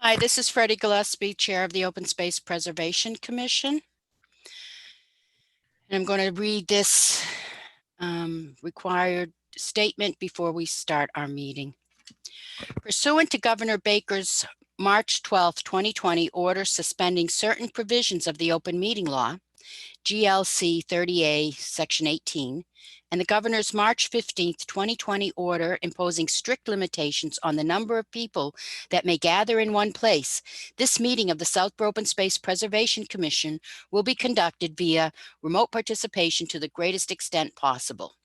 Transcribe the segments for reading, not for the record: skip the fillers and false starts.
Hi, this is Freddie Gillespie, Chair of the Open Space Preservation Commission. And I'm going to read this required statement before we start our meeting. Pursuant to Governor Baker's March 12, 2020 order suspending certain provisions of the open meeting law, GLC 30A, Section 18, and the Governor's March 15, 2020 order imposing strict limitations on the number of people that may gather in one place, this meeting of the Southborough Open Space Preservation Commission will be conducted via remote participation to the greatest extent possible.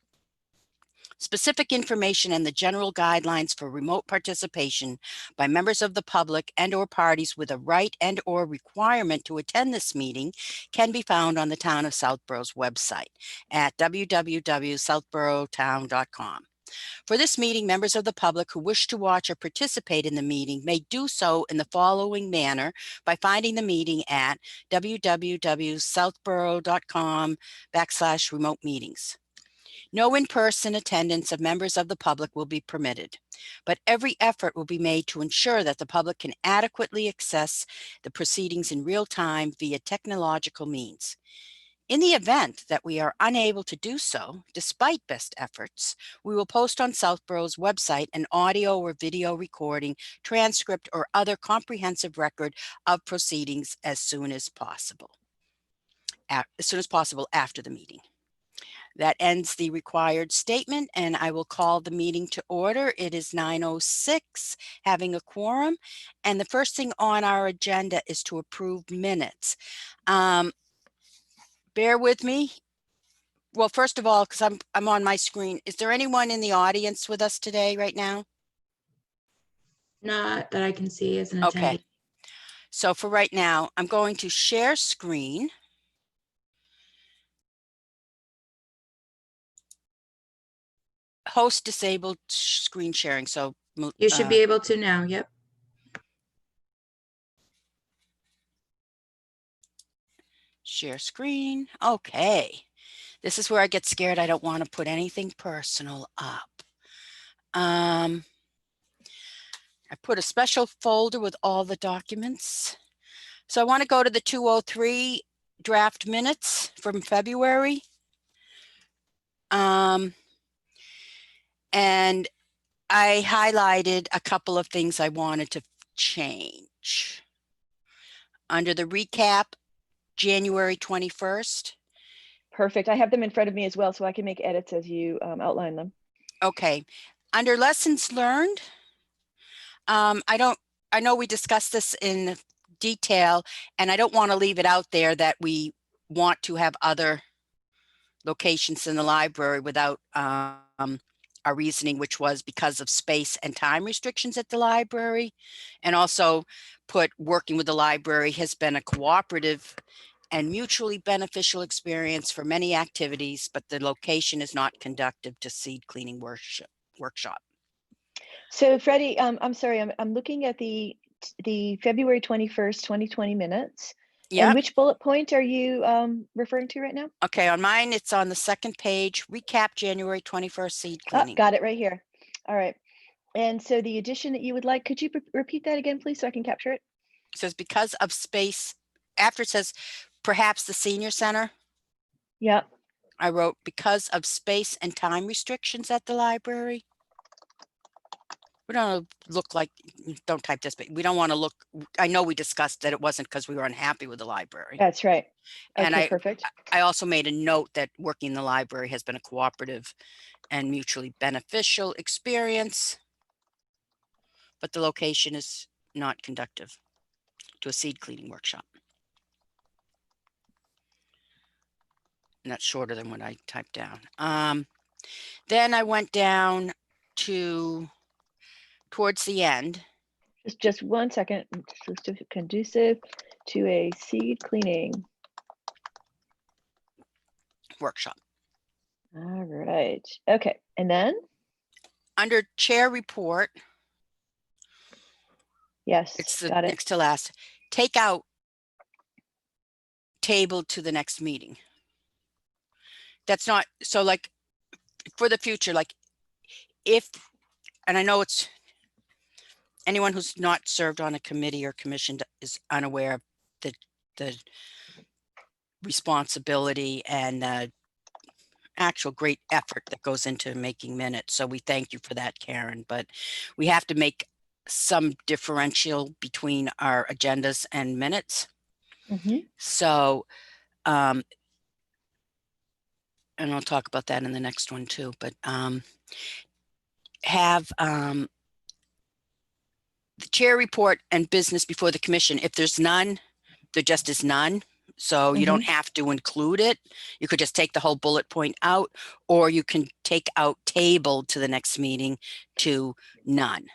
Specific information and the general guidelines for remote participation by members of the public and/or parties with a right and/or requirement to attend this meeting can be found on the Town of Southborough's website at www.southboroughtown.com. For this meeting, members of the public who wish to watch or participate in the meeting may do so in the following manner by finding the meeting at www.southborough.com/remote meetings. No in-person attendance of members of the public will be permitted, but every effort will be made to ensure that the public can adequately access the proceedings in real time via technological means. In the event that we are unable to do so, despite best efforts, we will post on Southborough's website an audio or video recording, transcript, or other comprehensive record of proceedings as soon as possible after the meeting. That ends the required statement, and I will call the meeting to order. It is 9:06, having a quorum, and the first thing on our agenda is to approve minutes. Bear with me. Well, first of all, because I'm on my screen, is there anyone in the audience with us today right now? Not that I can see as an attendee. Okay. So for right now, I'm going to share screen. Host disabled screen sharing. So you should be able to now. Yep. Share screen. Okay. This is where I get scared. I don't want to put anything personal up. I put a special folder with all the documents. So I want to go to the 203 draft minutes from February. And I highlighted a couple of things I wanted to change. Under the recap, January 21st. Perfect. I have them in front of me as well, so I can make edits as you outline them. Okay. Under lessons learned, I know we discussed this in detail, and I don't want to leave it out there that we want to have other locations in the library without our reasoning, which was because of space and time restrictions at the library, and also put working with the library has been a cooperative and mutually beneficial experience for many activities, but the location is not conducive to seed cleaning workshop. So Freddie, I'm sorry, I'm looking at the February 21st, 2020 minutes. Yeah. And which bullet point are you referring to right now? Okay, on mine, it's on the second page, recap January 21st seed cleaning. Oh, got it right here. All right. And so the addition that you would like, could you repeat that again, please, so I can capture it? It says because of space, after it says perhaps the senior center. Yeah. I wrote because of space and time restrictions at the library. We don't look like, don't type this, but we don't want to look, I know we discussed that it wasn't because we were unhappy with the library. That's right. Okay, and perfect. I also made a note that working in the library has been a cooperative and mutually beneficial experience, but the location is not conducive to a seed cleaning workshop. And that's shorter than what I typed down. Then I went down to towards the end. Just 1 second. Conducive to a seed cleaning workshop. All right. Okay. And then under chair report. Yes, it's the got it. next to last. Take out table to the next meeting. That's not so, like, for the future, like if, and I know it's anyone who's not served on a committee or commission is unaware of the responsibility and actual great effort that goes into making minutes. So we thank you for that, Karen, but we have to make some differential between our agendas and minutes. So, and I'll talk about that in the next one too, but have the chair report and business before the commission. If there's none, there just is none. So you don't have to include it. You could just take the whole bullet point out, or you can take out table to the next meeting to none,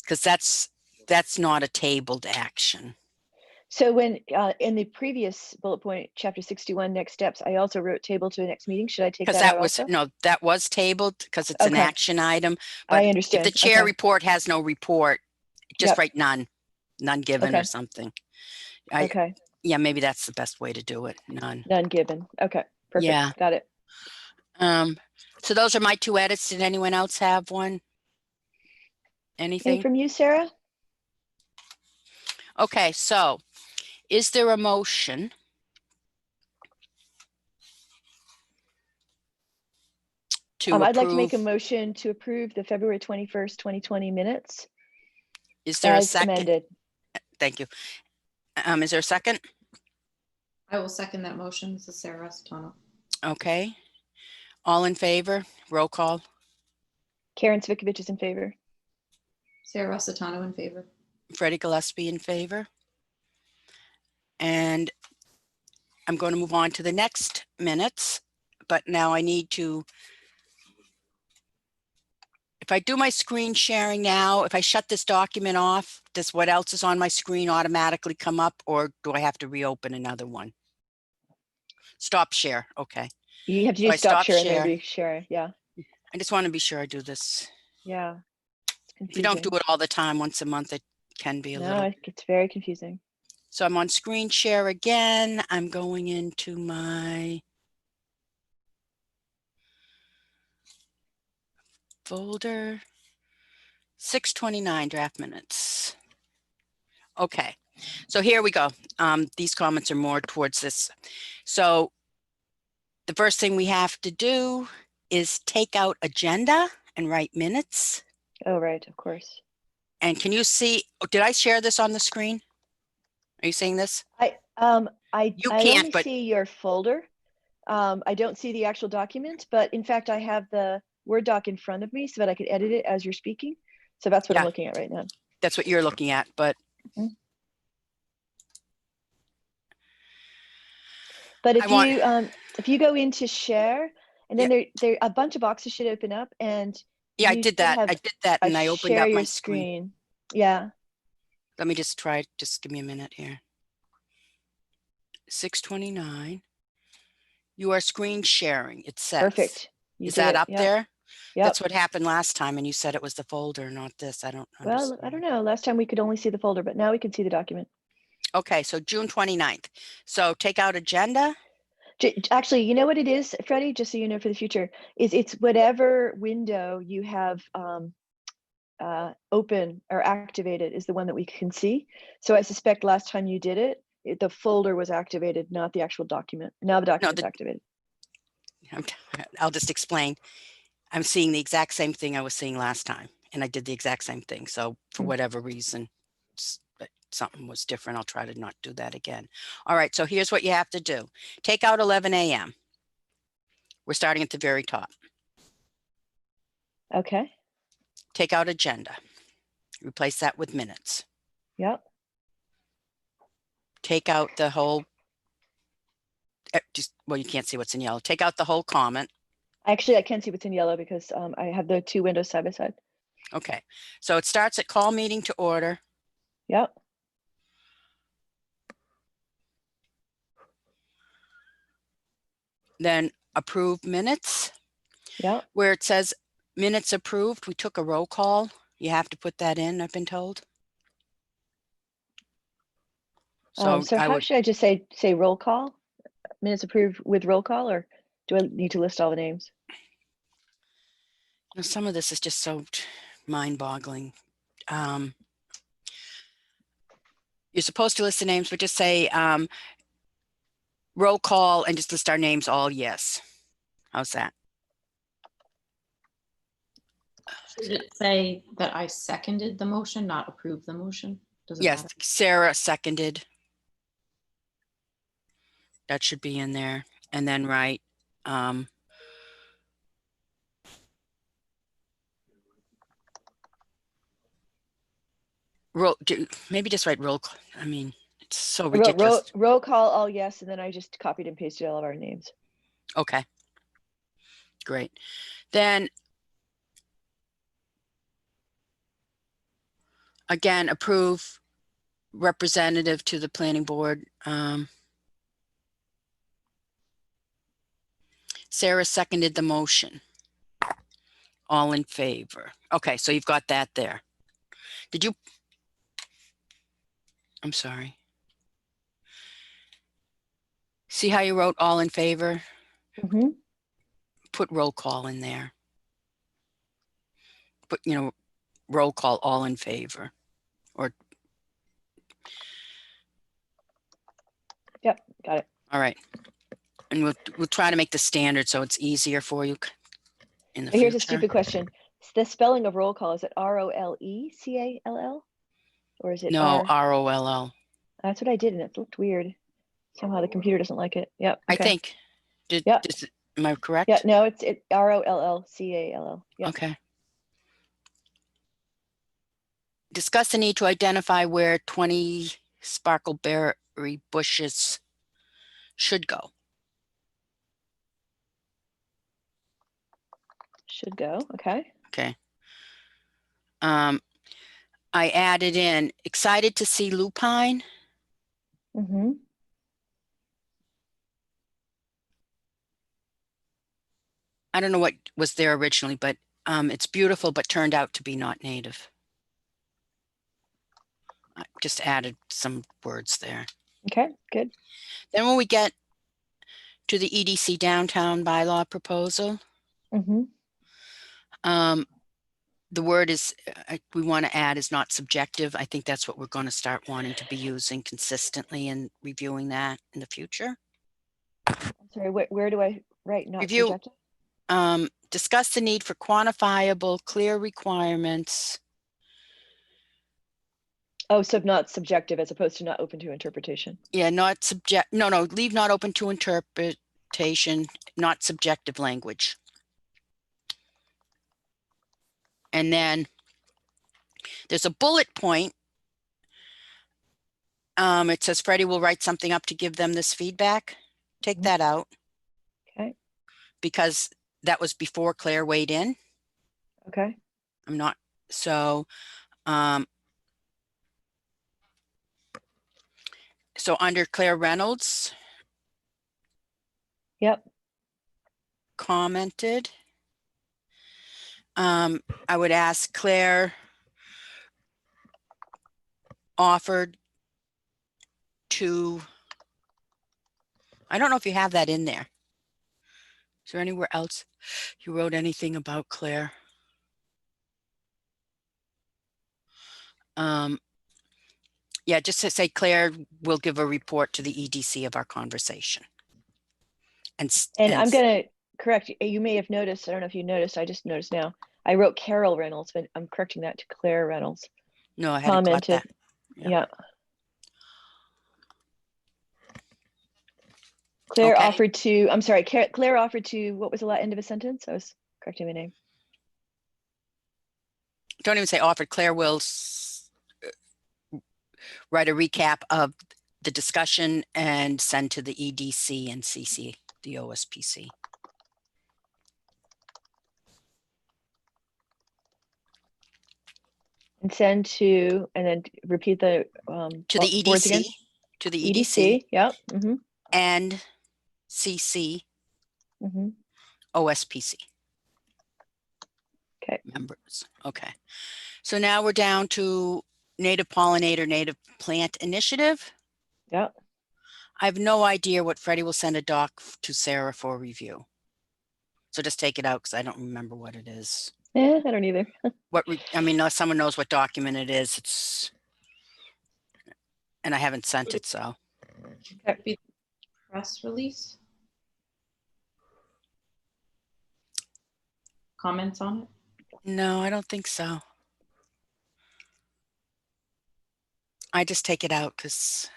because that's not a tabled action. So when in the previous bullet point, chapter 61, next steps, I also wrote table to the next meeting. Should I take that out also? No, that was tabled because it's an action item. But I understand. If the chair report has no report, just write none given or something. Yeah, maybe that's the best way to do it. None given. Okay, perfect. Yeah. Got it. So those are my 2 edits. Did anyone else have one? Anything from you, Sarah? Okay, so is there a motion to I'd like to make a motion to approve the February 21st, 2020 minutes. Is there a as second? Amended. Thank you. Is there a second? I will second that motion. This is Sarah Rosatano. Okay. All in favor? Roll call. Karen Cvikovich is in favor. Sarah Rosatano in favor. Freddie Gillespie in favor. And I'm going to move on to the next minutes, but now I need to, if I do my screen sharing now, if I shut this document off, does what else is on my screen automatically come up, or do I have to reopen another one? Stop share. Okay. You have to So do stop share and then re-share. Yeah. I just want to be sure I do this. Yeah. If you don't do it all the time, once a month, it can be a little. No, it gets very confusing. So I'm on screen share again. I'm going into my folder. 629 draft minutes. Okay, so here we go. These comments are more towards this. So the first thing we have to do is take out agenda and write minutes. Oh, right, of course. And can you see, did I share this on the screen? Are you seeing this? I can't, only see your folder. I don't see the actual document, but in fact, I have the Word doc in front of me so that I could edit it as you're speaking. So that's what I'm looking at right now. That's what you're looking at, but. But if you go into share, and then there a bunch of boxes should open up, and yeah, I did that, and I opened up my screen. Yeah. Let me just try. Just give me a minute here. 629. You are screen sharing. It says. Perfect. Is that up there? Yeah. That's what happened last time, and you said it was the folder, not this. I don't understand. Well, I don't know. Last time we could only see the folder, but now we can see the document. Okay, so June 29th. So take out agenda. Actually, you know what it is, Freddie, just so you know for the future, is it's whatever window you have open or activated is the one that we can see. So I suspect last time you did it, the folder was activated, not the actual document. Now the document's activated. I'll just explain. I'm seeing the exact same thing I was seeing last time, and I did the exact same thing. So for whatever reason, something was different. I'll try to not do that again. All right, so here's what you have to do. Take out 11 a.m. We're starting at the very top. Okay. Take out agenda. Replace that with minutes. Yep. Take out the whole, well, you can't see what's in yellow. Take out the whole comment. Actually, I can't see what's in yellow because I have the two windows side by side. Okay, so it starts at call meeting to order. Yep. Then approve minutes. Yep. Where it says minutes approved, we took a roll call. You have to put that in, I've been told. So how should I just say roll call? Minutes approved with roll call, or do I need to list all the names? Some of this is just so mind-boggling. You're supposed to list the names, but just say roll call and just list our names all yes. How's that? Should it say that I seconded the motion, not approved the motion? Does it Yes, matter? Sarah seconded. That should be in there. And then write maybe just write roll call. I mean, it's so I wrote ridiculous. roll call all yes, and then I just copied and pasted all of our names. Okay. Great. Then again, approve representative to the planning board. Sarah seconded the motion. All in favor. Okay, so you've got that there. Did you? I'm sorry. See how you wrote all in favor? Mm-hmm. Put roll call in there. Put, roll call all in favor. Or Yep, got it. all right. And we'll try to make the standard so it's easier for you in the Here's future. a stupid question. The spelling of roll call, is it ROLECALL? Or is it No, R? ROLL. That's what I did, and it looked weird. Somehow the computer doesn't like it. Yep. I Okay. think. Yeah. Am I correct? Yeah, no, it's ROLLCALL. Yeah. Okay. Discuss the need to identify where 20 sparkleberry bushes should go. Should go. Okay. Okay. I added in excited to see lupine. Mm-hmm. I don't know what was there originally, but it's beautiful, but turned out to be not native. I just added some words there. Okay, good. Then when we get to the EDC downtown bylaw proposal, Mm-hmm. the word is we want to add is not subjective. I think that's what we're going to start wanting to be using consistently and reviewing that in the future. Sorry, where do I write not Review. subjective? Discuss the need for quantifiable, clear requirements. Oh, so not subjective as opposed to not open to interpretation. Yeah, not subject. No, leave not open to interpretation, not subjective language. And then there's a bullet point. It says Freddie will write something up to give them this feedback. Take that out. Okay. Because that was before Claire weighed in. Okay. I'm not, so under Claire Reynolds. Yep. Commented. I would ask Claire offered to, I don't know if you have that in there. Is there anywhere else you wrote anything about Claire? Yeah, just to say Claire will give a report to the EDC of our conversation. And I'm going to correct you. You may have noticed, I don't know if you noticed, I just noticed now. I wrote Carol Reynolds, but I'm correcting that to Claire Reynolds. No, I hadn't got that. Yeah. Claire offered to, I'm sorry, Claire offered to, what was the end of a sentence? I was correcting the name. Don't even say offered. Claire will write a recap of the discussion and send to the EDC and CC the OSPC. And send to, and then repeat the to the EDC, again? To the EDC. Yep. Mm-hmm. And CC OSPC. Okay. Members. Okay. So now we're down to native pollinator, native plant initiative. Yep. I have no idea what Freddie will send a doc to Sarah for review. So just take it out because I don't remember what it is. I don't either. I mean, unless someone knows what document it is, and I haven't sent it, so. Press release? Comments on it? No, I don't think so. I just take it out because,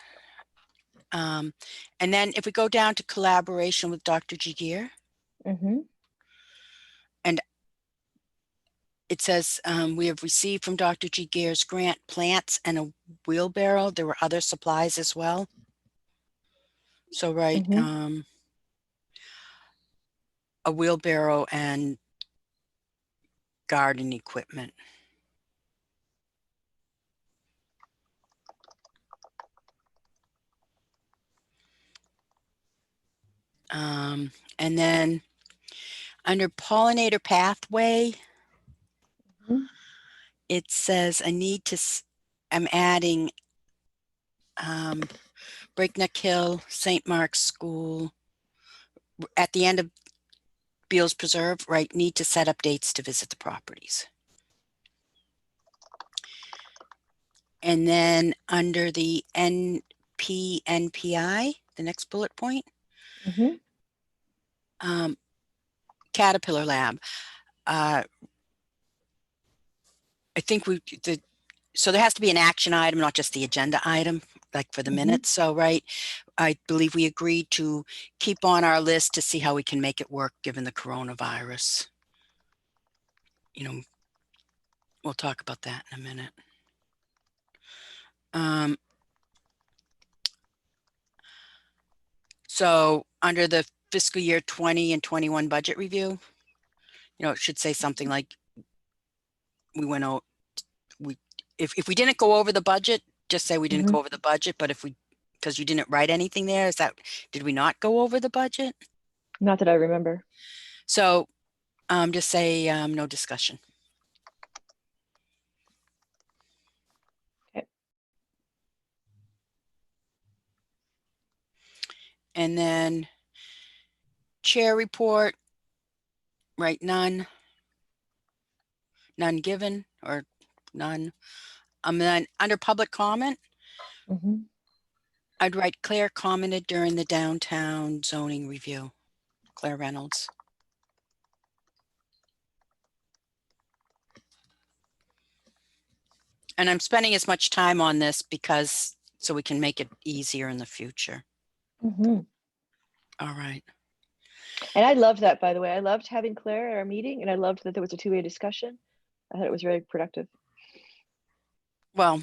and then if we go down to collaboration with Dr. Jagir, Mhm. it says we have received from Dr. Jagir's grant plants and a wheelbarrow. There were other supplies as well. So, right, a wheelbarrow and garden equipment. And then under pollinator pathway, it says I need to, I'm adding Breakneck Hill, St. Mark's School, at the end of Beals Preserve, right, need to set up dates to visit the properties. And then under the NPI, the next bullet point, Caterpillar Lab. I think so there has to be an action item, not just the agenda item, like for the minutes. So, right, I believe we agreed to keep on our list to see how we can make it work given the coronavirus. You know, we'll talk about that in a minute. So under the fiscal year 20 and 21 budget review, you know, it should say something like we went out, if we didn't go over the budget, just say we didn't go over the budget, but if we, because you didn't write anything there, did we not go over the budget? Not that I remember. So just say no discussion. Okay. And then chair report, right, none given or none. Then under public comment, I'd write Claire commented during the downtown zoning review. Claire Reynolds. And I'm spending as much time on this because so we can make it easier in the future. All right. And I loved that, by the way. I loved having Claire at our meeting, and I loved that there was a two-way discussion. I thought it was very productive. Well,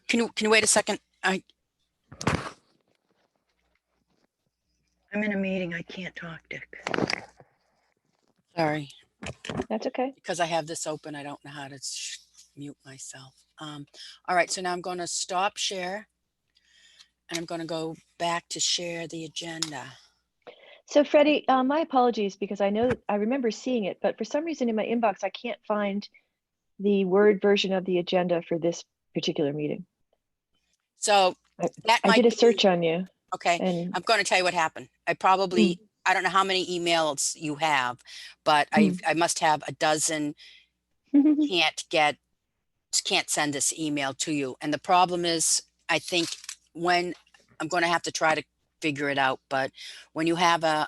can you wait a second? I'm in a meeting. I can't talk, Dick. Sorry. That's okay. Because I have this open, I don't know how to mute myself. All right, so now I'm going to stop share, and I'm going to go back to share the agenda. So Freddie, my apologies, because I remember seeing it, but for some reason in my inbox, I can't find the Word version of the agenda for this particular meeting. So I did a search on you. Okay, and I'm going to tell you what happened. I probably, I don't know how many emails you have, but I must have a dozen can't send this email to you. And the problem is, I think when I'm going to have to try to figure it out, but when you have a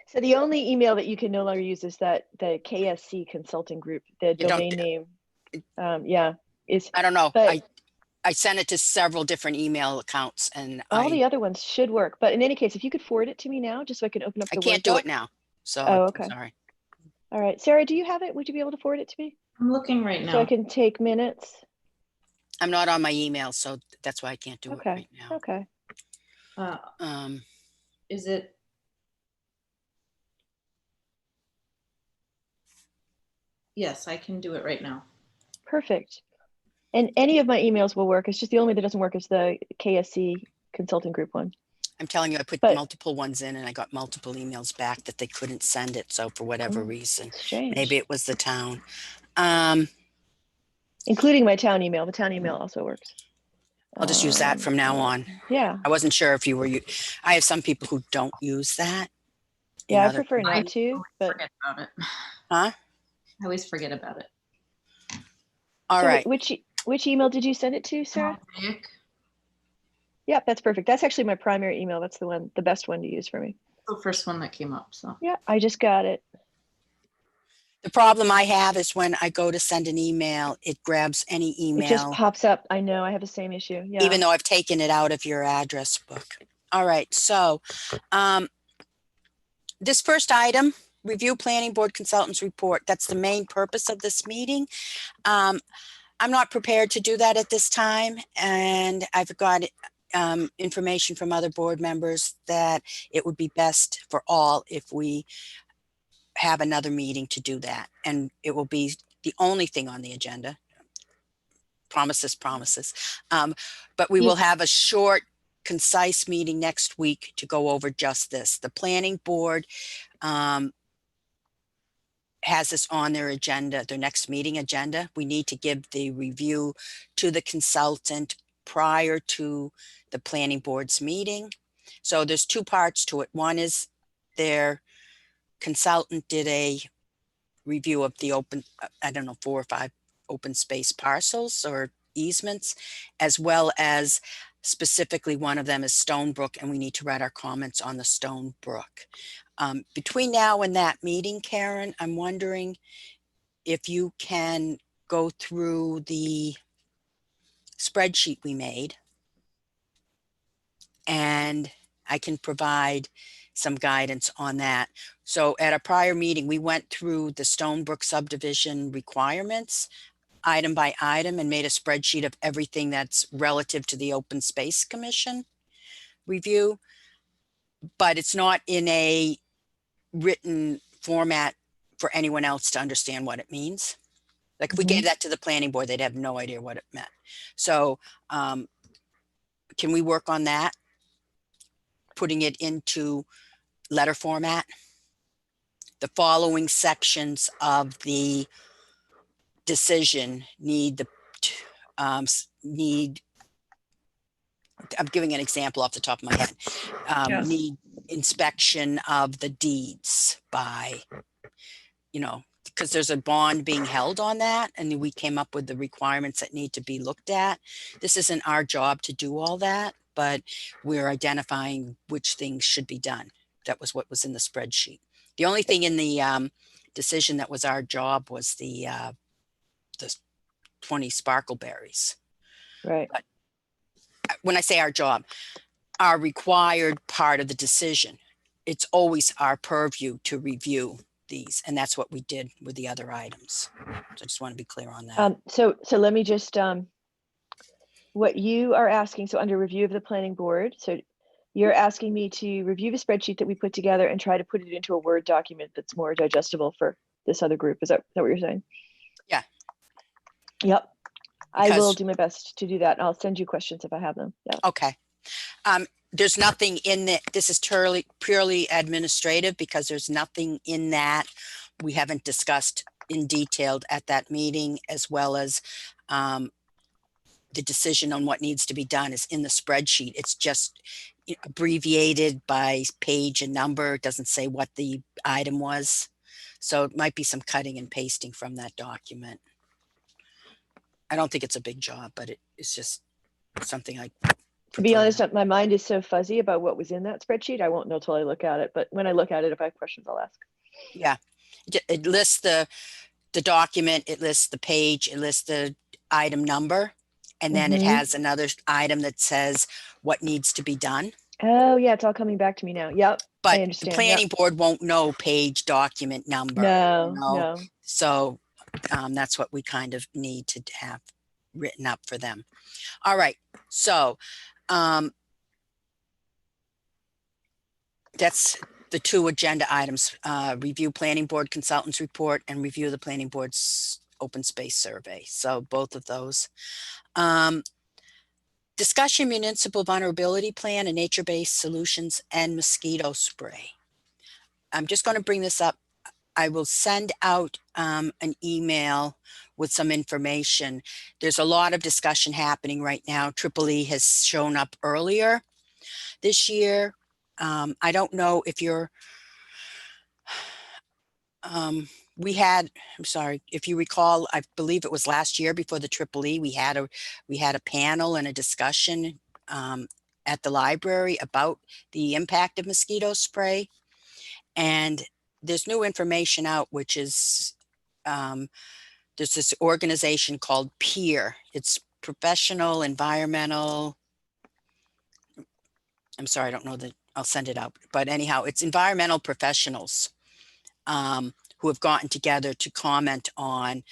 so the only email that you can no longer use is the KSC Consulting Group, the domain name. Is I don't know. But I sent it to several different email accounts, and all the other ones should work. But in any case, if you could forward it to me now, just so I can open up the Word I can't do doc. it now. So okay. I'm sorry. All right, Sarah, do you have it? Would you be able to forward it to me? I'm looking right now. So I can take minutes. I'm not on my email, so that's why I can't do it right now. Okay. Is it? Yes, I can do it right now. Perfect. And any of my emails will work. It's just the only that doesn't work is the KSC Consulting Group one. I'm telling you, I put multiple ones in, and I got multiple emails back that they couldn't send it. So for whatever reason, maybe it was the town. Including my town email. The town email also works. I'll just use that from now on. Yeah. I wasn't sure if you were. I have some people who don't use that. Yeah, I prefer not to. But forget about it. Huh? I always forget about it. All right. Which email did you send it to, Sarah? Mosaic, Yep, that's perfect. That's actually my primary email. That's the best one to use for me. the first one that came up, so. Yeah, I just got it. The problem I have is when I go to send an email, it grabs any It just email, pops up. I know, I have the same issue. Yeah. even though I've taken it out of your address book. All right, so this first item, review planning board consultants report. That's the main purpose of this meeting. I'm not prepared to do that at this time, and I've got information from other board members that it would be best for all if we have another meeting to do that, and it will be the only thing on the agenda. Promises. But we You- will have a short, concise meeting next week to go over just this. The planning board has this on their agenda, their next meeting agenda. We need to give the review to the consultant prior to the planning board's meeting. So there's two parts to it. One is their consultant did a review of the open, I don't know, 4 or 5 open space parcels or easements, as well as specifically one of them is Stonebrook, and we need to write our comments on the Stonebrook. Between now and that meeting, Karen, I'm wondering if you can go through the spreadsheet we made, and I can provide some guidance on that. So at a prior meeting, we went through the Stonebrook subdivision requirements item by item and made a spreadsheet of everything that's relative to the Open Space Commission review, but it's not in a written format for anyone else to understand what it means. Like if we gave that to the planning board, they'd have no idea what it meant. So can we work on that? Putting it into letter format? The following sections of the decision need the I'm giving an example off the top of my head. Yes. Need inspection of the deeds by, because there's a bond being held on that, and we came up with the requirements that need to be looked at. This isn't our job to do all that, but we're identifying which things should be done. That was what was in the spreadsheet. The only thing in the decision that was our job was the 20 sparkleberries. Right. But when I say our job, our required part of the decision, it's always our purview to review these, and that's what we did with the other items. So I just want to be clear on that. So let me just, what you are asking, so under review of the planning board, so you're asking me to review the spreadsheet that we put together and try to put it into a Word document that's more digestible for this other group. Is that what you're saying? Yeah. Yep. I will Because- do my best to do that. And I'll send you questions if I have them. Yeah. Okay. There's nothing in it. This is purely administrative because there's nothing in that we haven't discussed in detail at that meeting, as well as the decision on what needs to be done is in the spreadsheet. It's just abbreviated by page and number. It doesn't say what the item was. So it might be some cutting and pasting from that document. I don't think it's a big job, but it's just something I To be honest, my mind is so fuzzy about what was in that spreadsheet. I won't know till I look at it. But when I look at it, if I have questions, I'll ask. Yeah, it lists the document, it lists the page, it lists the item number, and then it has another item that says what needs to be done. Oh yeah, it's all coming back to me now. Yep. But I the understand. planning board won't know page, document number. No. So that's what we kind of need to have written up for them. All right, so that's the two agenda items, review planning board consultants report and review the planning board's open space survey. So both of those. Discussion municipal vulnerability plan and nature-based solutions and mosquito spray. I'm just going to bring this up. I will send out an email with some information. There's a lot of discussion happening right now. Triple E has shown up earlier this year. I don't know if you're we had, I'm sorry, if you recall, I believe it was last year before the Triple E, we had a panel and a discussion at the library about the impact of mosquito spray. And there's new information out, which is there's this organization called PEER. It's Professional Environmental. I'm sorry, I don't know that I'll send it out, but anyhow, it's environmental professionals who have gotten together to comment on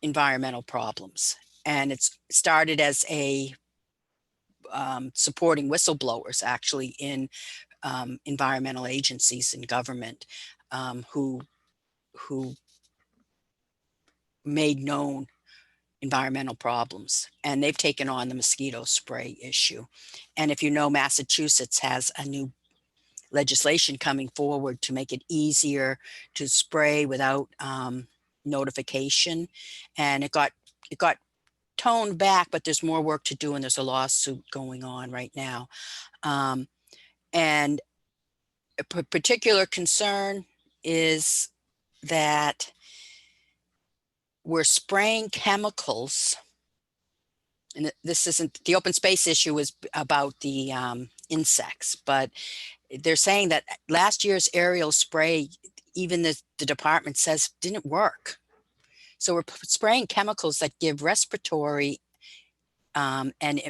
environmental problems. And it's started as a supporting whistleblowers actually in environmental agencies and government who made known environmental problems, and they've taken on the mosquito spray issue. And if you know, Massachusetts has a new legislation coming forward to make it easier to spray without notification, and it got toned back, but there's more work to do, and there's a lawsuit going on right now. And a particular concern is that we're spraying chemicals, and this isn't, the open space issue is about the insects, but they're saying that last year's aerial spray, even the department says didn't work. So we're spraying chemicals that give respiratory and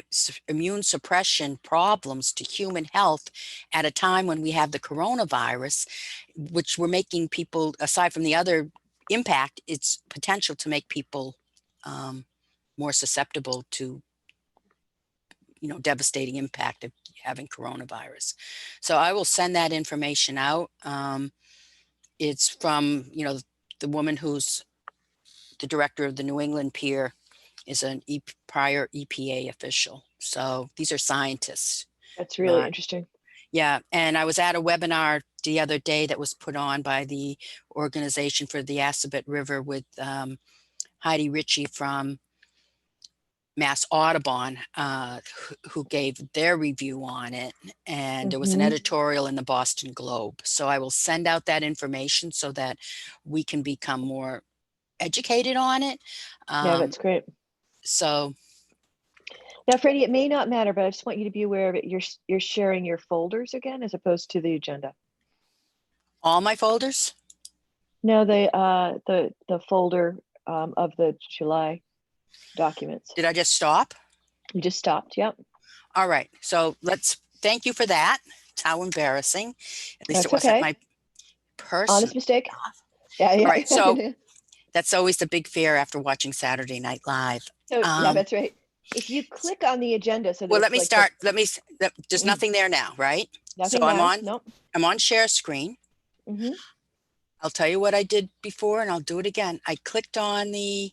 immune suppression problems to human health at a time when we have the coronavirus, which we're making people, aside from the other impact, it's potential to make people more susceptible to, devastating impact of having coronavirus. So I will send that information out. It's from, the woman who's the director of the New England Pier is a prior EPA official. So these are scientists. That's really interesting. Yeah. And I was at a webinar the other day that was put on by the Organization for the Assabet River with Heidi Ritchie from Mass Audubon, who gave their review on it. And there was an editorial in the Boston Globe. So I will send out that information so that we can become more educated on it. Yeah, that's great. So now, Freddie, it may not matter, but I just want you to be aware of it. You're sharing your folders again, as opposed to the agenda. all my folders? No, the folder of the July documents. Did I just stop? You just stopped. Yep. All right. So thank you for that. It's how embarrassing. At least That's it wasn't okay. my personal Honest mistake. Yeah. All right. So that's always the big fear after watching Saturday Night Live. So, yeah, that's right. If you click on the agenda, so that well, let me like start. There's nothing there now, right? Nothing so now. I'm on share screen. I'll tell you what I did before, and I'll do it again. I clicked on the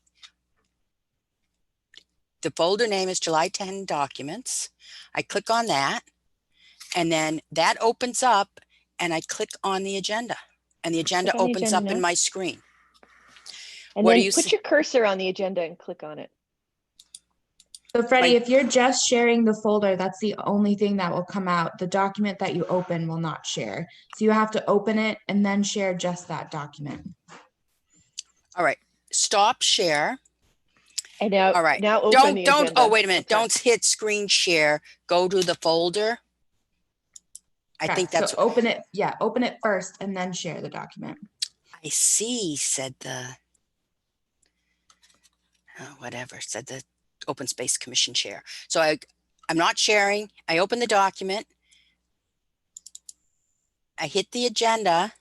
folder name is July 10 documents. I click on that, and then that opens up, and I click on the agenda, and the agenda opens up in my screen. And what then do you put see? your cursor on the agenda and click on it. So Freddie, if you're just sharing the folder, that's the only thing that will come out. The document that you open will not share. So you have to open it and then share just that document. All right. Stop share. And now, all right. Now open the agenda. Oh, wait a minute. Okay. Don't hit screen share. Go to the folder. I think that's so open it. Yeah, open it first and then share the document. I see, said the Open Space Commission chair. So I'm not sharing. I open the document. I hit the agenda.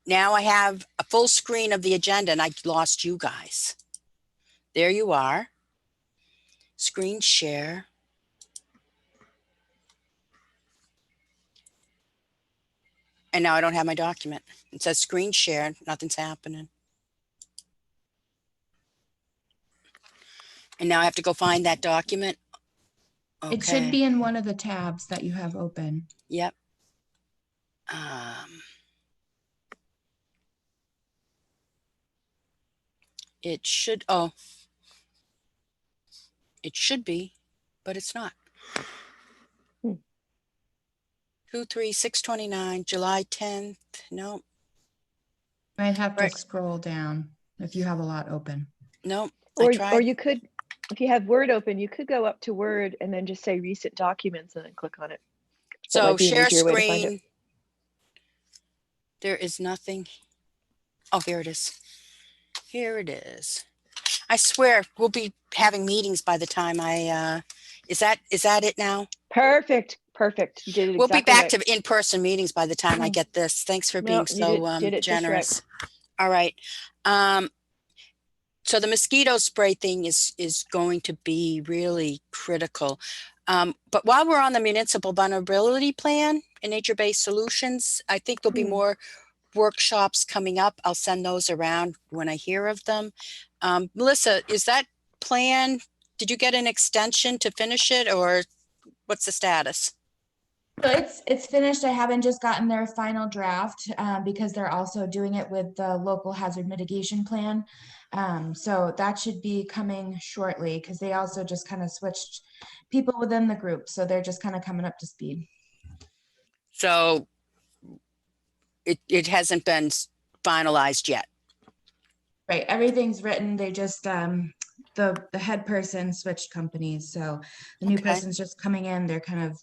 Now I have a full screen of the agenda, and I lost you guys. There you are. Screen share. And now I don't have my document. It says screen share. Nothing's happening. And now I have to go find that document. Okay. It should be in one of the tabs that you have open. Yep. It should, it should be, but it's not. 2/3/6/29, July 10th. No. Might have to Right. scroll down if you have a lot open. No, I Or tried. you could, if you have Word open, you could go up to Word and then just say recent documents and then click on it. That So might be an share easier way to find it. screen. There is nothing. Oh, here it is. Here it is. I swear we'll be having meetings by the time is that it now? Perfect. Perfect. You did it We'll be exactly back right. to in-person meetings by the time I get this. Thanks for No, being you so did it just right. generous. All right. So the mosquito spray thing is going to be really critical. But while we're on the municipal vulnerability plan and nature-based solutions, I think there'll be more workshops coming up. I'll send those around when I hear of them. Melissa, is that plan, did you get an extension to finish it, or what's the status? So it's finished. I haven't just gotten their final draft because they're also doing it with the local hazard mitigation plan. So that should be coming shortly because they also just kind of switched people within the group. So they're just kind of coming up to speed. So it hasn't been finalized yet. Right. Everything's written. They just the head person switched companies. So the new Okay. person's just coming in. They're kind of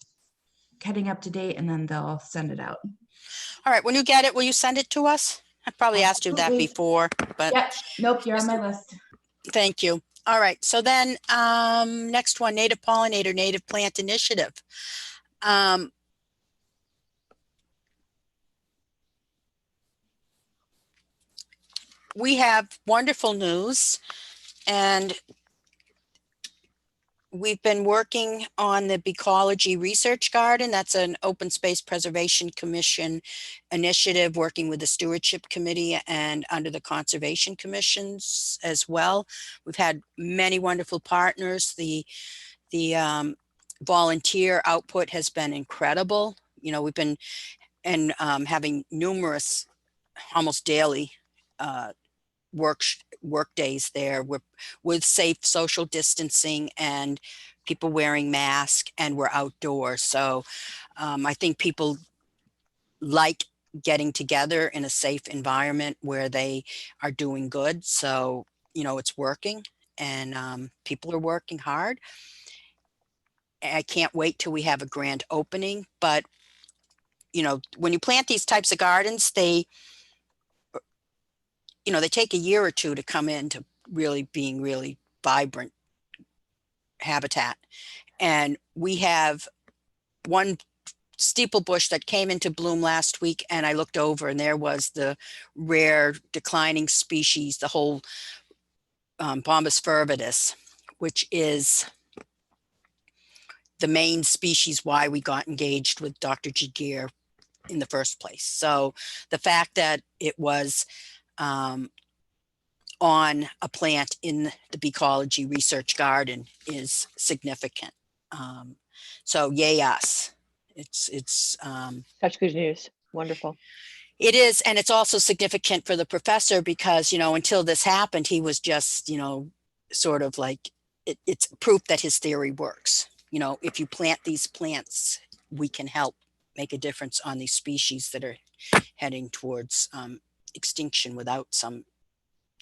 getting up to date and then they'll send it out. All right, when you get it, will you send it to us? I probably asked you that Absolutely. before, but Yep. Nope. You're on my list. thank you. All right, so then next one, native pollinator, native plant initiative. We have wonderful news, and we've been working on the Ecology Research Garden. That's an Open Space Preservation Commission initiative, working with the Stewardship Committee and under the Conservation Commissions as well. We've had many wonderful partners. The volunteer output has been incredible. You know, we've been having numerous, almost daily work days there with safe social distancing and people wearing masks, and we're outdoors. So I think people like getting together in a safe environment where they are doing good. So, you know, it's working, and people are working hard. I can't wait till we have a grand opening, but you know, when you plant these types of gardens, they take a year or two to come into really being really vibrant habitat. And we have one steeple bush that came into bloom last week, and I looked over and there was the rare declining species, the whole Pomace forbiddeth, which is the main species why we got engaged with Dr. Jagir in the first place. So the fact that it was on a plant in the Ecology Research Garden is significant. So yay us. It's Such good news. Wonderful. it is, and it's also significant for the professor because, you know, until this happened, he was just, you know, sort of like it's proof that his theory works. You know, if you plant these plants, we can help make a difference on these species that are heading towards extinction without some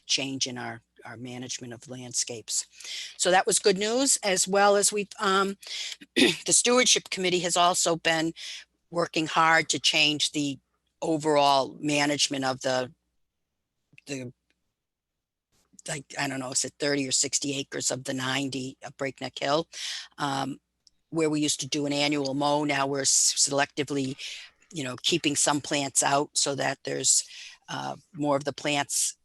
change in our management of landscapes. So that was good news, as well as we've the stewardship committee has also been working hard to change the overall management of the like, I don't know, is it 30 or 60 acres of the 90 of Breakneck Hill, where we used to do an annual mow. Now we're selectively, you know, keeping some plants out so that there's more of the plants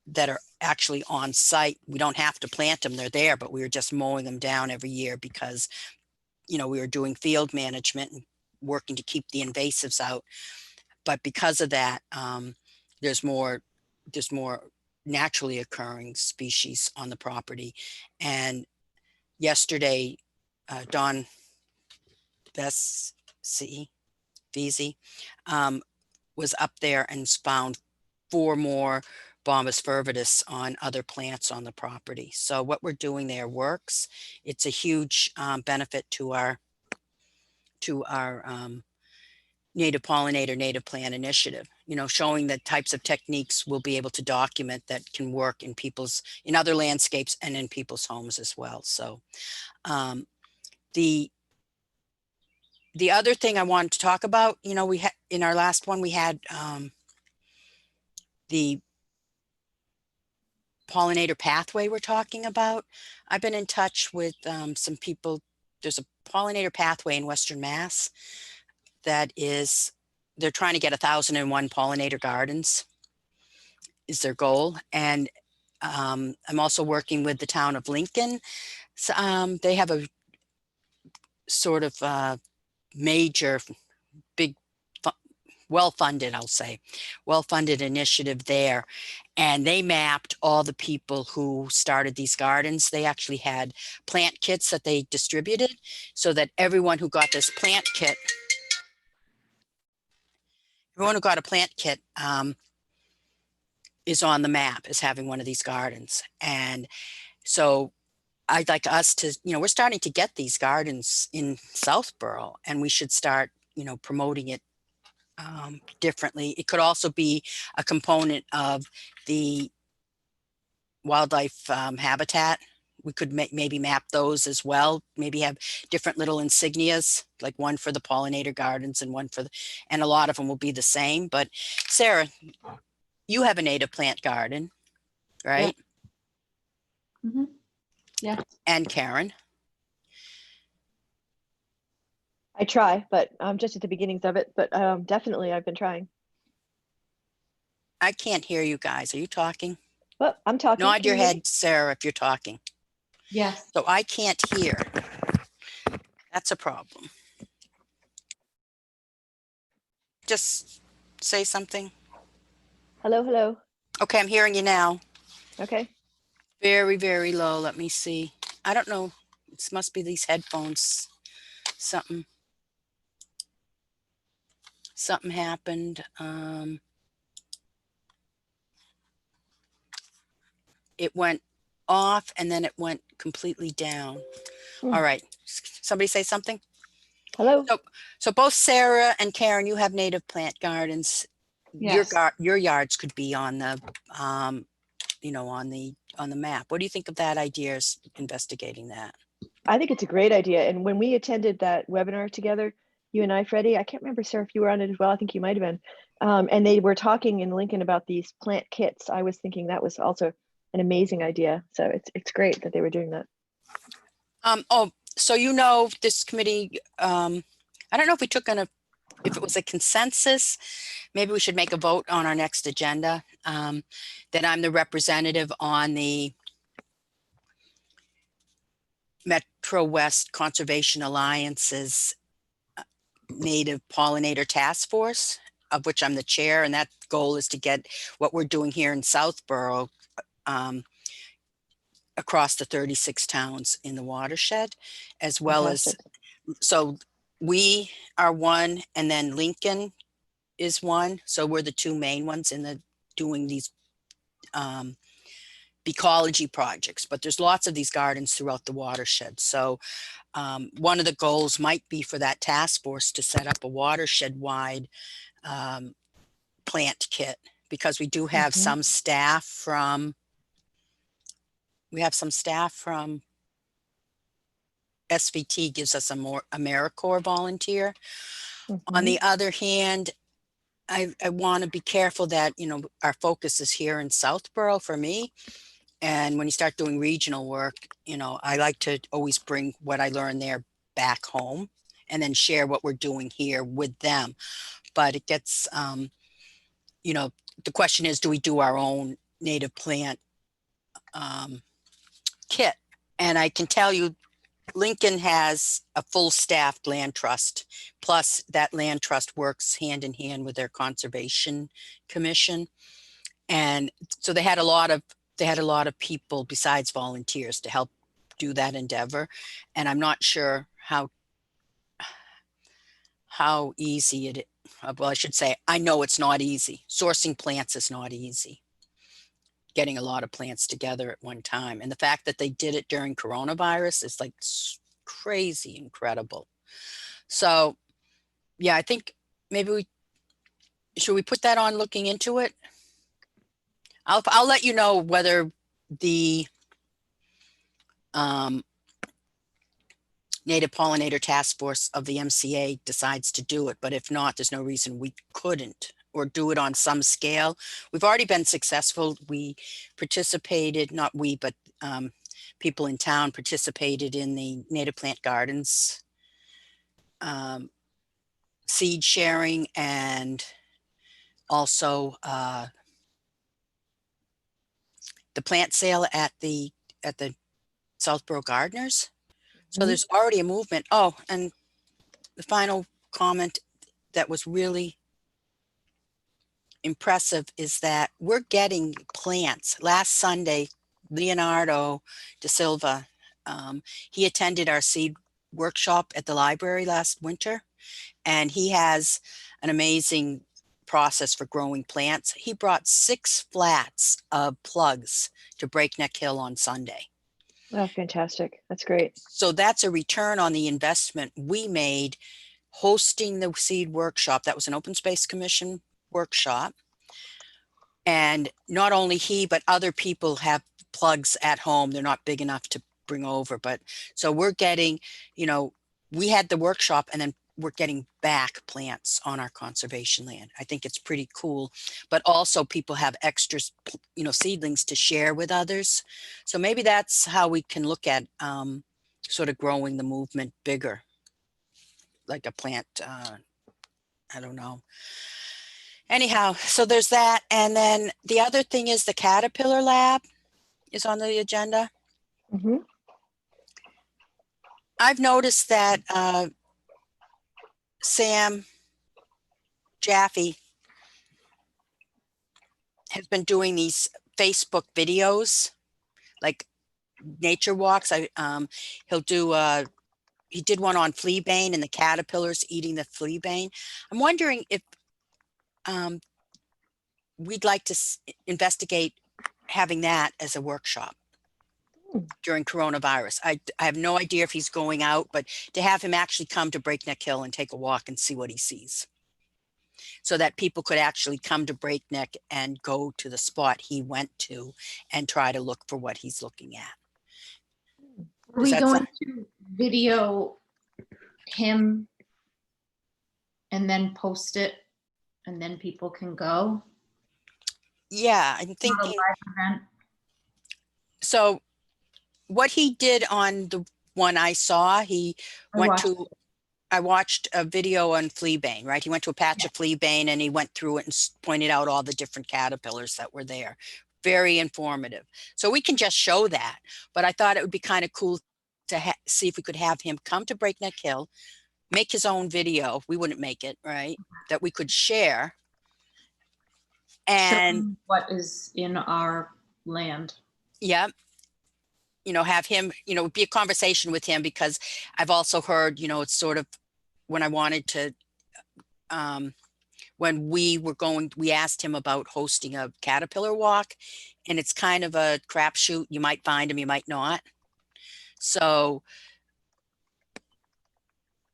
that are actually on site. We don't have to plant them, they're there, but we were just mowing them down every year because, you know, we were doing field management and working to keep the invasives out. But because of that, there's more naturally occurring species on the property. And yesterday, Don Vesey was up there and found 4 more Bombus fervidus on other plants on the property. So what we're doing there works. It's a huge benefit to our native pollinator, native plant initiative. you know, showing the types of techniques we'll be able to document that can work in in other landscapes and in people's homes as well. So the other thing I wanted to talk about, you know, we had in our last one, we had the pollinator pathway we're talking about. I've been in touch with some people. There's a pollinator pathway in Western Mass that is, they're trying to get 1,001 pollinator gardens is their goal. And I'm also working with the town of Lincoln. So, they have a sort of major, big, well-funded, I'll say, well-funded initiative there. And they mapped all the people who started these gardens. They actually had plant kits that they distributed so that everyone who got this plant kit, everyone who got a plant kit is on the map as having one of these gardens. And so I'd like us to, you know, we're starting to get these gardens in Southborough, and we should start, you know, promoting it differently. It could also be a component of the wildlife habitat. We could maybe map those as well. Maybe have different little insignias, like one for the pollinator gardens and one for the, and a lot of them will be the same. But Sarah, you have a native plant garden, right? Mm-hmm. Yeah. And Karen. I try, but just at the beginnings of it, but definitely I've been trying. I can't hear you guys. Are you talking? Well, I'm talking. Nod Can your you hear me? head, Sarah, if you're talking. Yes. So I can't hear. That's a problem. Just say something. Hello, hello. Okay, I'm hearing you now. Okay. Very, very low. Let me see. I don't know. It must be these headphones. Something happened. It went off and then it went completely down. All right. Somebody say something. Hello. So both Sarah and Karen, you have native plant gardens. Yes. Your yards could be on the, you know, on the map. What do you think of that idea? Is investigating that? I think it's a great idea. And when we attended that webinar together, you and I, Freddie, I can't remember, Sarah, if you were on it as well. I think you might have been. And they were talking in Lincoln about these plant kits. I was thinking that was also an amazing idea. So it's great that they were doing that. Oh, so you know, this committee, I don't know if we took if it was a consensus, maybe we should make a vote on our next agenda, that I'm the representative on the Metro West Conservation Alliance's Native Pollinator Task Force, of which I'm the chair, and that goal is to get what we're doing here in Southborough across the 36 towns in the watershed, as well Fantastic. as, so we are one, and then Lincoln is one. So we're the two main ones in the doing these ecology projects, but there's lots of these gardens throughout the watershed. So one of the goals might be for that task force to set up a watershed wide plant kit, because we do have some staff from, SVT gives us a AmeriCorps volunteer. On the other hand, I want to be careful that, you know, our focus is here in Southborough for me. And when you start doing regional work, you know, I like to always bring what I learned there back home and then share what we're doing here with them. But it gets, you know, the question is, do we do our own native plant kit? And I can tell you, Lincoln has a full staffed land trust. Plus that land trust works hand in hand with their conservation commission. And so they had a lot of people besides volunteers to help do that endeavor. And I'm not sure how easy it, well, I should say, I know it's not easy. Sourcing plants is not easy. Getting a lot of plants together at one time. And the fact that they did it during coronavirus is like crazy incredible. So yeah, I think maybe should we put that on looking into it? I'll let you know whether the Native Pollinator Task Force of the MCA decides to do it, but if not, there's no reason we couldn't, or do it on some scale. We've already been successful. We participated, not we, but people in town participated in the Native Plant Gardens seed sharing, and also the plant sale at the Southborough Gardeners. So there's already a movement. Oh, and the final comment that was really impressive is that we're getting plants. Last Sunday, Leonardo da Silva, he attended our seed workshop at the library last winter, and he has an amazing process for growing plants. He brought 6 flats of plugs to Breakneck Hill on Sunday. Oh, fantastic. That's great. So that's a return on the investment we made hosting the seed workshop. That was an Open Space Commission workshop. And not only he, but other people have plugs at home. They're not big enough to bring over, but so we're getting, you know, we had the workshop and then we're getting back plants on our conservation land. I think it's pretty cool, but also people have extras, you know, seedlings to share with others. So maybe that's how we can look at sort of growing the movement bigger, like a plant, I don't know. Anyhow, so there's that. And then the other thing is the Caterpillar Lab is on the agenda. Mhm. I've noticed that Sam Jaffe has been doing these Facebook videos, like nature walks. He'll do he did one on fleabane and the caterpillars eating the fleabane. I'm wondering if we'd like to investigate having that as a workshop during coronavirus. I have no idea if he's going out, but to have him actually come to Breakneck Hill and take a walk and see what he sees, so that people could actually come to Breakneck and go to the spot he went to and try to look for what he's looking at. Are we going to video him and then post it and then people can go? Yeah, I'm Not a thinking. live event? So what he did on the one I saw, I watched a video on fleabane, right? He went to a patch of fleabane and he went through it and pointed out all the different caterpillars that were there. Very informative. So we can just show that, but I thought it would be kind of cool to see if we could have him come to Breakneck Hill, make his own video. We wouldn't make it, right? That we could share. And what is in our land. Yeah. You know, have him, you know, be a conversation with him, because I've also heard, you know, it's sort of when I wanted to, when we asked him about hosting a caterpillar walk, and it's kind of a crapshoot. You might find him, you might not. So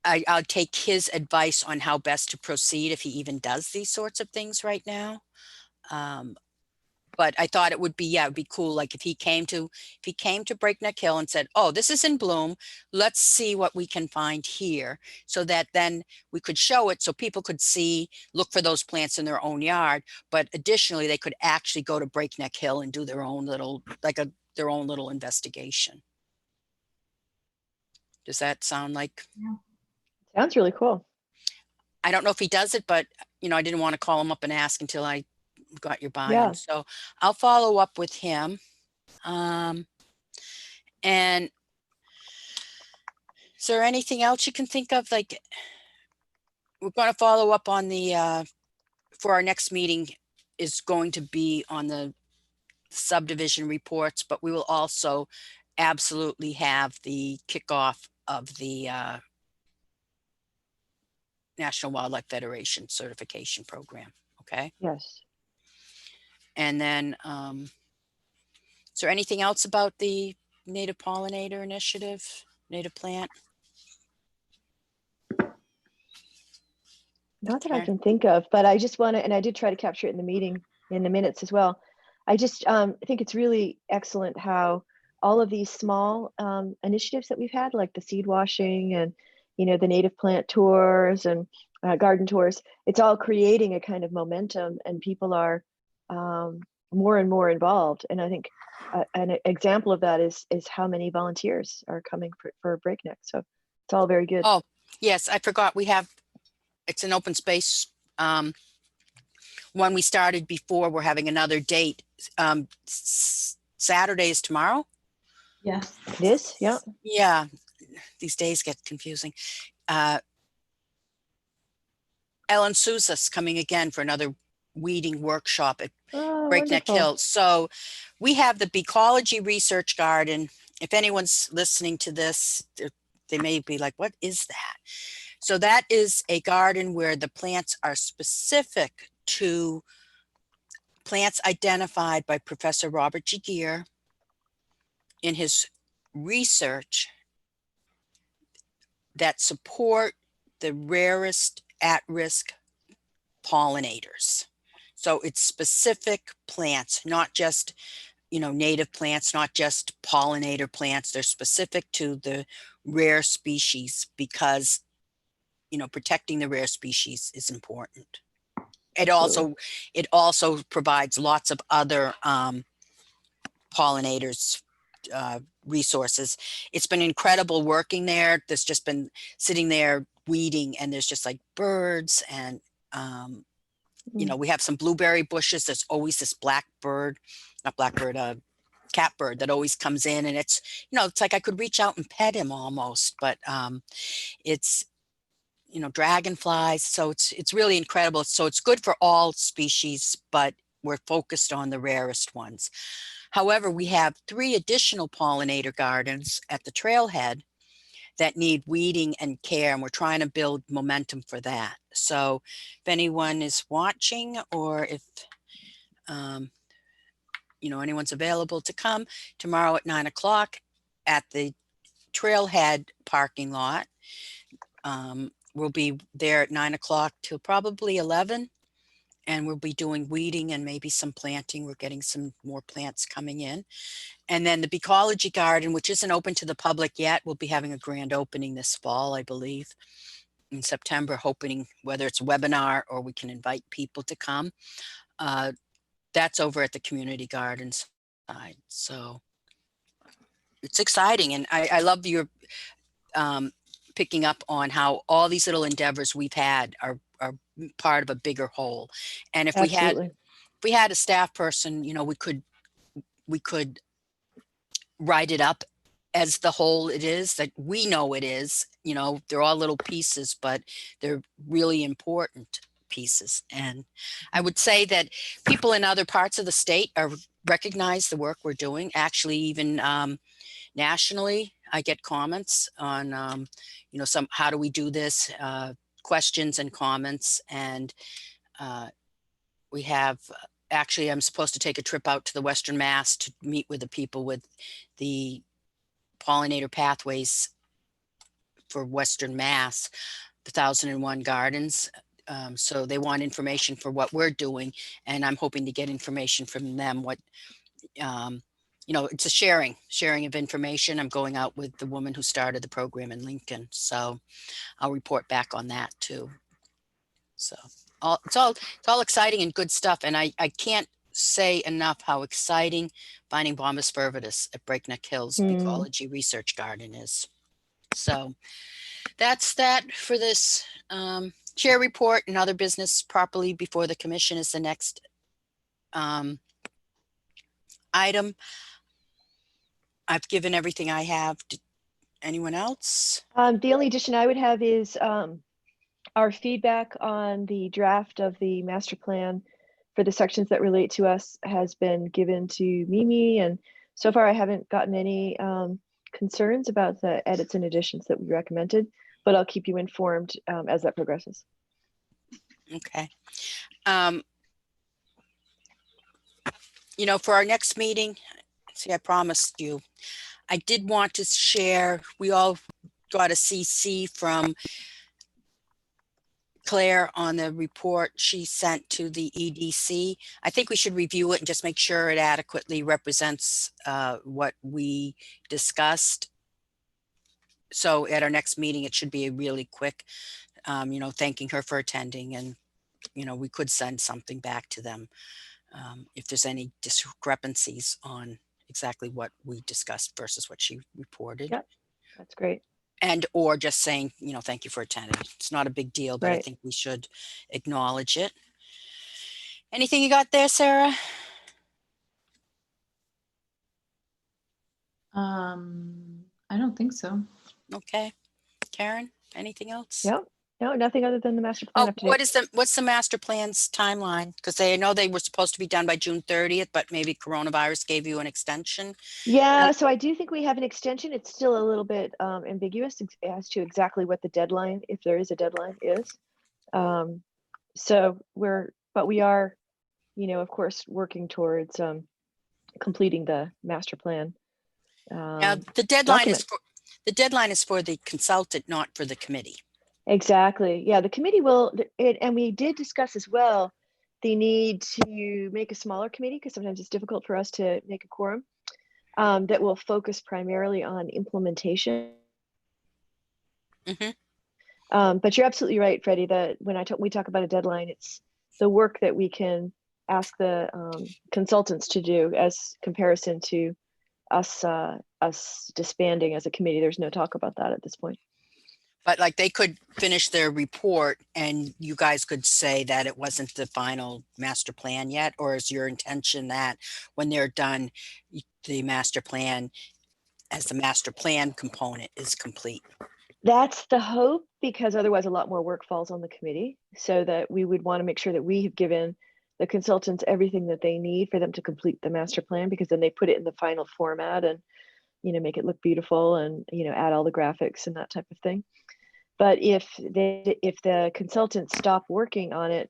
I'll take his advice on how best to proceed if he even does these sorts of things right now. But I thought it would be, it'd be cool. Like if he came to Breakneck Hill and said, oh, this is in bloom. Let's see what we can find here, so that then we could show it so people could see, look for those plants in their own yard. But additionally, they could actually go to Breakneck Hill and do their own little, their own little investigation. Does that sound like? Yeah. Sounds really cool. I don't know if he does it, but you know, I didn't want to call him up and ask until I got your buy-in. Yeah. So I'll follow up with him. And is there anything else you can think of? Like, we're going to follow up on the, for our next meeting is going to be on the subdivision reports, but we will also absolutely have the kickoff of the National Wildlife Federation certification program. Okay. Yes. And then, is there anything else about the Native Pollinator Initiative, native plant? Not that I Okay. can think of, but I just want to, and I did try to capture it in the meeting in the minutes as well. I just think it's really excellent how all of these small initiatives that we've had, like the seed washing and, you know, the native plant tours and garden tours, it's all creating a kind of momentum, and people are more and more involved. And I think an example of that is how many volunteers are coming for Breakneck. So it's all very good. Oh, yes, I forgot it's an open space. One we started before, we're having another date. Saturday is tomorrow. Yes. It is, yeah. Yeah, these days get confusing. Ellen Sousa's coming again for another weeding workshop at Oh, Breakneck wonderful. Hill. So we have the Ecology Research Garden. If anyone's listening to this, they may be like, what is that? So that is a garden where the plants are specific to plants identified by Professor Robert G. Geer in his research that support the rarest at-risk pollinators. So it's specific plants, not just, you know, native plants, not just pollinator plants. They're specific to the rare species because, you know, protecting the rare species is important. Absolutely. It also provides lots of other pollinators resources. It's been incredible working there. There's just been sitting there weeding, and there's just like birds and you know, we have some blueberry bushes. There's always this catbird that always comes in, and it's, you know, it's like I could reach out and pet him almost, but it's, you know, dragonflies. So it's really incredible. So it's good for all species, but we're focused on the rarest ones. However, we have 3 additional pollinator gardens at the trailhead that need weeding and care, and we're trying to build momentum for that. So if anyone is watching, or if you know, anyone's available to come tomorrow at 9 o'clock at the trailhead parking lot, we'll be there at 9 o'clock till probably 11, and we'll be doing weeding and maybe some planting. We're getting some more plants coming in. And then the Ecology Garden, which isn't open to the public yet, we'll be having a grand opening this fall, I believe, in September, hoping whether it's a webinar or we can invite people to come. That's over at the community gardens side. So it's exciting. And I love your picking up on how all these little endeavors we've had are part of a bigger whole. And if Absolutely. we had a staff person, you know, we could write it up as the whole it is, that we know it is. You know, they're all little pieces, but they're really important pieces. And I would say that people in other parts of the state recognize the work we're doing. Actually, even nationally, I get comments on, you know, how do we do this, questions and comments. And we have, actually, I'm supposed to take a trip out to the Western Mass to meet with the people with the pollinator pathways for Western Mass, the 1001 Gardens. So they want information for what we're doing, and I'm hoping to get information from them. What, you know, it's a sharing of information. I'm going out with the woman who started the program in Lincoln, so I'll report back on that too. So it's all exciting and good stuff, and I can't say enough how exciting finding Pomace forbiddeth at Breakneck Hills Ecology Research Garden is. So that's that for this chair report. And other business properly before the commission is the next item. I've given everything I have. Anyone else? The only addition I would have is our feedback on the draft of the master plan for the sections that relate to us has been given to Mimi, and so far I haven't gotten any concerns about the edits and additions that we recommended, but I'll keep you informed as that progresses. Okay. You know, for our next meeting, see, I promised you, I did want to share, we all got a CC from Claire on the report she sent to the EDC. I think we should review it and just make sure it adequately represents what we discussed. So at our next meeting, it should be really quick, thanking her for attending, and, we could send something back to them if there's any discrepancies on exactly what we discussed versus what she reported. Yep. That's great. And or just saying, thank you for attending. It's not a big deal, but I Right. think we should acknowledge it. Anything you got there, Sarah? I don't think so. Okay. Karen, anything else? Yep. No, nothing other than the master plan Oh, update. what's the master plan's timeline? Because I know they were supposed to be done by June 30th, but maybe coronavirus gave you an extension. Yeah, so I do think we have an extension. It's still a little bit ambiguous as to exactly what the deadline, if there is a deadline, is. So we are, of course, working towards completing the master plan. Now, the deadline document. is for the consultant, not for the committee. Exactly. Yeah, the committee will, and we did discuss as well the need to make a smaller committee because sometimes it's difficult for us to make a quorum that will focus primarily on implementation. But you're absolutely right, Freddie, that when we talk about a deadline, it's the work that we can ask the consultants to do as comparison to us disbanding as a committee. There's no talk about that at this point. But like they could finish their report and you guys could say that it wasn't the final master plan yet, or is your intention that when they're done, the master plan as the master plan component is complete? That's the hope, because otherwise a lot more work falls on the committee, so that we would want to make sure that we have given the consultants everything that they need for them to complete the master plan, because then they put it in the final format and make it look beautiful and add all the graphics and that type of thing. But if the consultants stop working on it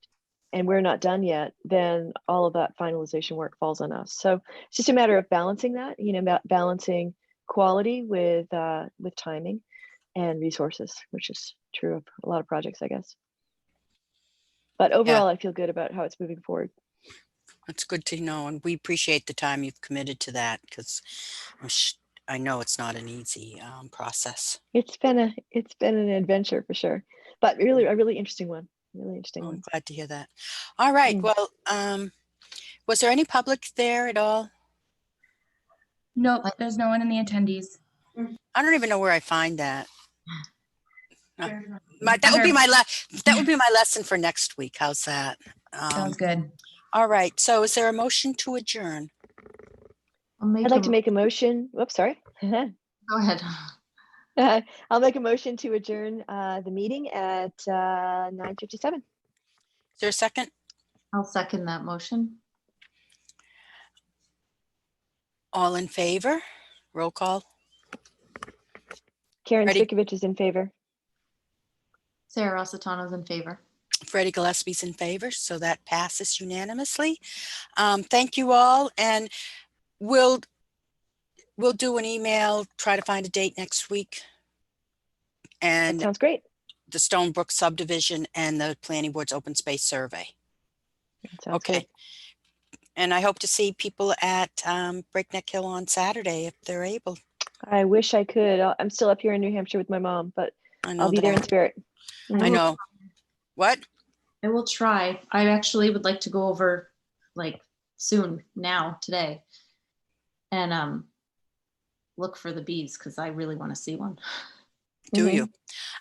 and we're not done yet, then all of that finalization work falls on us. So it's just a matter of balancing that, balancing quality with timing and resources, which is true of a lot of projects, I guess. But overall, I feel good about how it's moving forward. That's good to know, and we appreciate the time you've committed to that, because I know it's not an easy process. It's been an adventure for sure, but really a really interesting one. Really interesting one. I'm glad to hear that. All right. Well, was there any public there at all? Nope, there's no one in the attendees. I don't even know where I find that. That would be my lesson for next week. How's that? Sounds good. All right. So is there a motion to adjourn? I'd like to make a motion. Whoops, sorry. Go ahead. I'll make a motion to adjourn the meeting at 9:57. Is there a second? I'll second that motion. All in favor? Roll call. Karen Ready? Spikovich is in favor. Sarah Rossitano's in favor. Freddie Gillespie's in favor, so that passes unanimously. Thank you all, and we'll do an email, try to find a date next week. And that sounds great. The Stonebrook subdivision and the planning board's open space survey. Okay. Good. And I hope to see people at Breakneck Hill on Saturday if they're able. I wish I could. I'm still up here in New Hampshire with my mom, but I'll be there in spirit. I know. What? I will try. I actually would like to go over soon, today, and look for the bees, because I really want to see one. Do you?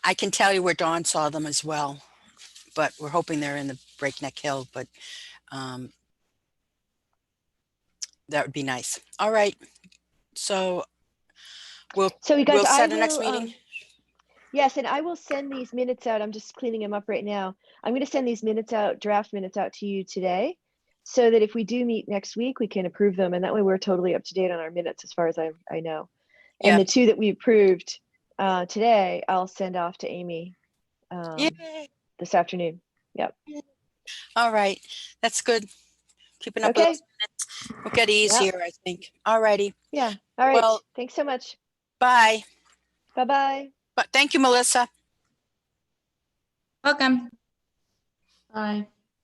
I can tell you where Dawn saw them as well, but we're hoping they're in the Breakneck Hill, but that would be nice. All right. So we'll set the next meeting. Yes, and I will send these minutes out. I'm just cleaning them up right now. I'm going to send these draft minutes out to you today, so that if we do meet next week, we can approve them. And that way we're totally up to date on our minutes as far as I know. And the two that we approved today, I'll send off to Amy this afternoon. Yep. All right. That's good. Keeping up with those minutes will get easier, I think. All righty. Yeah. All right. Well, thanks so much. Bye. Bye-bye. But thank you, Melissa. Welcome. Aye.